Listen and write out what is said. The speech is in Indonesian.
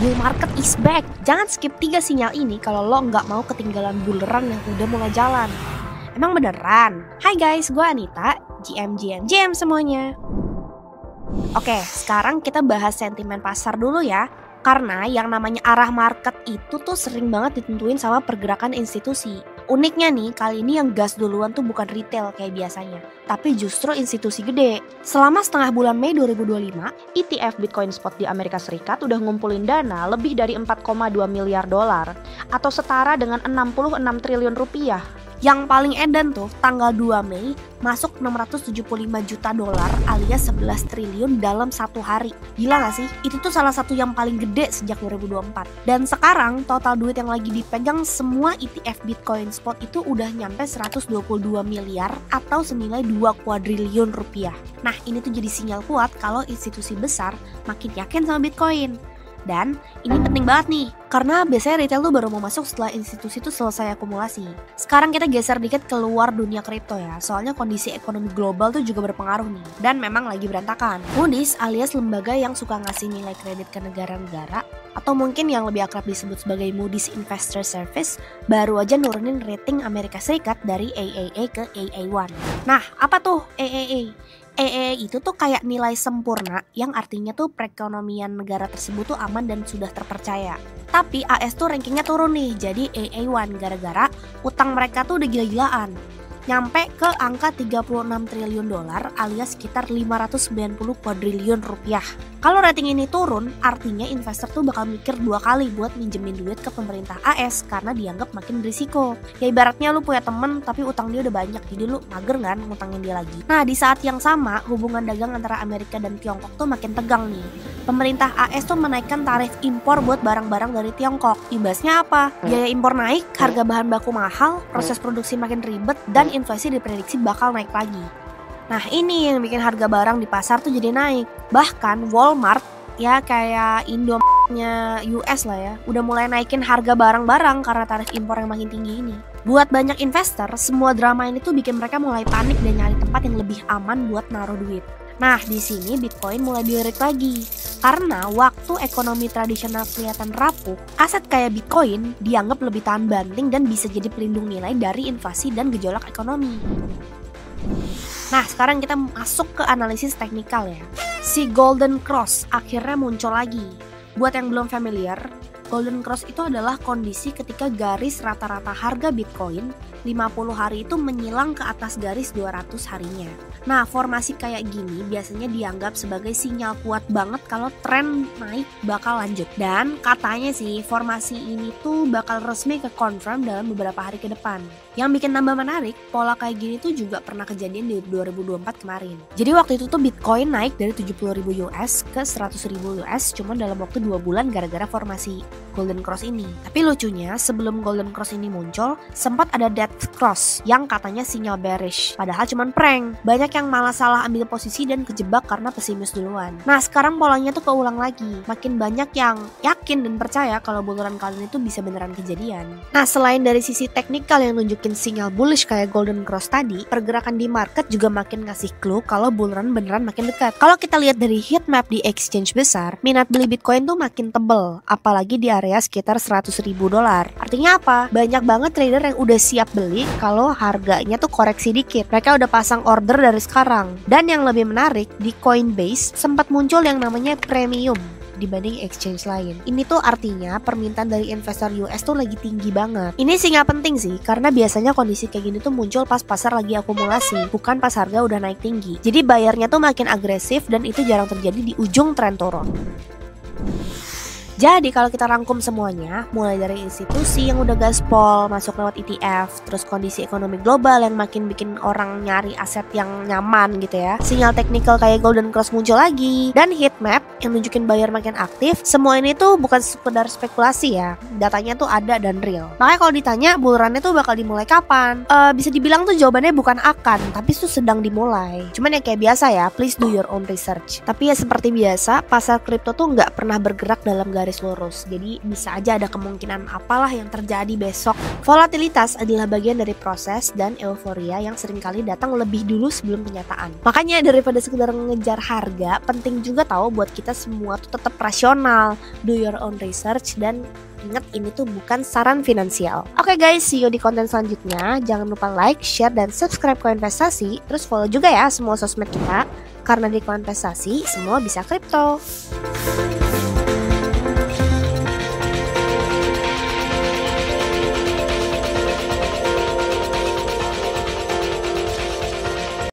bull market is back. Jangan skip 3 sinyal ini kalau lo nggak mau ketinggalan bull run yang udah mulai jalan. Emang beneran? Hai guys, gue Anita, GM semuanya. Oke, sekarang kita bahas sentimen pasar dulu ya. Karena yang namanya arah market itu tuh sering banget ditentuin sama pergerakan institusi. Uniknya nih, kali ini yang gas duluan tuh bukan retail kayak biasanya, tapi justru institusi gede. Selama setengah bulan Mei 2025, ETF Bitcoin Spot di Amerika Serikat udah ngumpulin dana lebih dari 4,2 miliar dolar atau setara dengan 66 triliun rupiah. Yang paling edan tuh tanggal 2 Mei masuk 675 juta dolar alias 11 triliun dalam satu hari. Gila gak sih? Itu tuh salah satu yang paling gede sejak 2024. Dan sekarang total duit yang lagi dipegang semua ETF Bitcoin Spot itu udah nyampe 122 miliar atau senilai 2 kuadriliun rupiah. Nah ini tuh jadi sinyal kuat kalau institusi besar makin yakin sama Bitcoin. Dan ini penting banget nih, karena biasanya retail tuh baru mau masuk setelah institusi itu selesai akumulasi. Sekarang kita geser dikit keluar dunia kripto ya, soalnya kondisi ekonomi global tuh juga berpengaruh nih. Dan memang lagi berantakan. Moody's alias lembaga yang suka ngasih nilai kredit ke negara-negara, atau mungkin yang lebih akrab disebut sebagai Moody's Investor Service, baru aja nurunin rating Amerika Serikat dari AAA ke AA1. Nah, apa tuh AAA? AAA itu tuh kayak nilai sempurna yang artinya tuh perekonomian negara tersebut tuh aman dan sudah terpercaya. Tapi AS tuh rankingnya turun nih, jadi AA1 gara-gara utang mereka tuh udah gila-gilaan. Nyampe ke angka 36 triliun dolar alias sekitar 590 kuadriliun rupiah. Kalau rating ini turun, artinya investor tuh bakal mikir 2 kali buat minjemin duit ke pemerintah AS karena dianggap makin berisiko. Ya ibaratnya lu punya temen tapi utang dia udah banyak, jadi lu mager kan ngutangin dia lagi. Nah di saat yang sama, hubungan dagang antara Amerika dan Tiongkok tuh makin tegang nih. Pemerintah AS tuh menaikkan tarif impor buat barang-barang dari Tiongkok. Imbasnya apa? Biaya impor naik, harga bahan baku mahal, proses produksi makin ribet, dan inflasi diprediksi bakal naik lagi. Nah ini yang bikin harga barang di pasar tuh jadi naik. Bahkan Walmart, ya kayak Indomaretnya US lah ya, udah mulai naikin harga barang-barang karena tarif impor yang makin tinggi ini. Buat banyak investor, semua drama ini tuh bikin mereka mulai panik dan nyari tempat yang lebih aman buat naruh duit. Nah di sini Bitcoin mulai dilirik lagi. Karena waktu ekonomi tradisional kelihatan rapuh, aset kayak Bitcoin dianggap lebih tahan banting dan bisa jadi pelindung nilai dari inflasi dan gejolak ekonomi. Nah sekarang kita masuk ke analisis teknikal ya. Si Golden Cross akhirnya muncul lagi. Buat yang belum familiar, Golden Cross itu adalah kondisi ketika garis rata-rata harga Bitcoin 50 hari itu menyilang ke atas garis 200 harinya. Nah, formasi kayak gini biasanya dianggap sebagai sinyal kuat banget kalau tren naik bakal lanjut. Dan katanya sih formasi ini tuh bakal resmi ke confirm dalam beberapa hari ke depan. Yang bikin tambah menarik, pola kayak gini tuh juga pernah kejadian di 2024 kemarin. Jadi waktu itu tuh Bitcoin naik dari 70.000 US ke 100.000 US cuma dalam waktu 2 bulan gara-gara formasi Golden Cross ini. Tapi lucunya sebelum Golden Cross ini muncul, sempat ada Death Cross yang katanya sinyal bearish. Padahal cuman prank. Banyak yang malah salah ambil posisi dan kejebak karena pesimis duluan. Nah sekarang polanya tuh keulang lagi. Makin banyak yang yakin dan percaya kalau buluran kali ini tuh bisa beneran kejadian. Nah selain dari sisi teknikal yang nunjukin sinyal bullish kayak Golden Cross tadi, pergerakan di market juga makin ngasih clue kalau buluran beneran makin dekat. Kalau kita lihat dari heat map di exchange besar, minat beli Bitcoin tuh makin tebel, apalagi di area sekitar 100.000 dolar. Artinya apa? Banyak banget trader yang udah siap beli kalau harganya tuh koreksi dikit. Mereka udah pasang order dari sekarang. Dan yang lebih menarik, di Coinbase sempat muncul yang namanya premium dibanding exchange lain. Ini tuh artinya permintaan dari investor US tuh lagi tinggi banget. Ini sih nggak penting sih, karena biasanya kondisi kayak gini tuh muncul pas pasar lagi akumulasi, bukan pas harga udah naik tinggi. Jadi bayarnya tuh makin agresif dan itu jarang terjadi di ujung tren turun. Jadi kalau kita rangkum semuanya, mulai dari institusi yang udah gaspol masuk lewat ETF, terus kondisi ekonomi global yang makin bikin orang nyari aset yang nyaman gitu ya, sinyal teknikal kayak Golden Cross muncul lagi, dan heat map yang nunjukin buyer makin aktif, semua ini tuh bukan sekedar spekulasi ya, datanya tuh ada dan real. Makanya kalau ditanya bullrunnya tuh bakal dimulai kapan, bisa dibilang tuh jawabannya bukan akan, tapi tuh sedang dimulai. Cuman ya kayak biasa ya, please do your own research. Tapi ya seperti biasa, pasar kripto tuh nggak pernah bergerak dalam garis lurus, jadi bisa aja ada kemungkinan apalah yang terjadi besok. Volatilitas adalah bagian dari proses dan euforia yang seringkali datang lebih dulu sebelum kenyataan. Makanya daripada sekedar mengejar harga, penting juga tahu buat kita semua tuh tetap rasional. Do your own research dan ingat ini tuh bukan saran finansial. Oke guys, see you di konten selanjutnya. Jangan lupa like, share, dan subscribe Koinvestasi. Terus follow juga ya semua sosmed kita. Karena di Koinvestasi semua bisa kripto.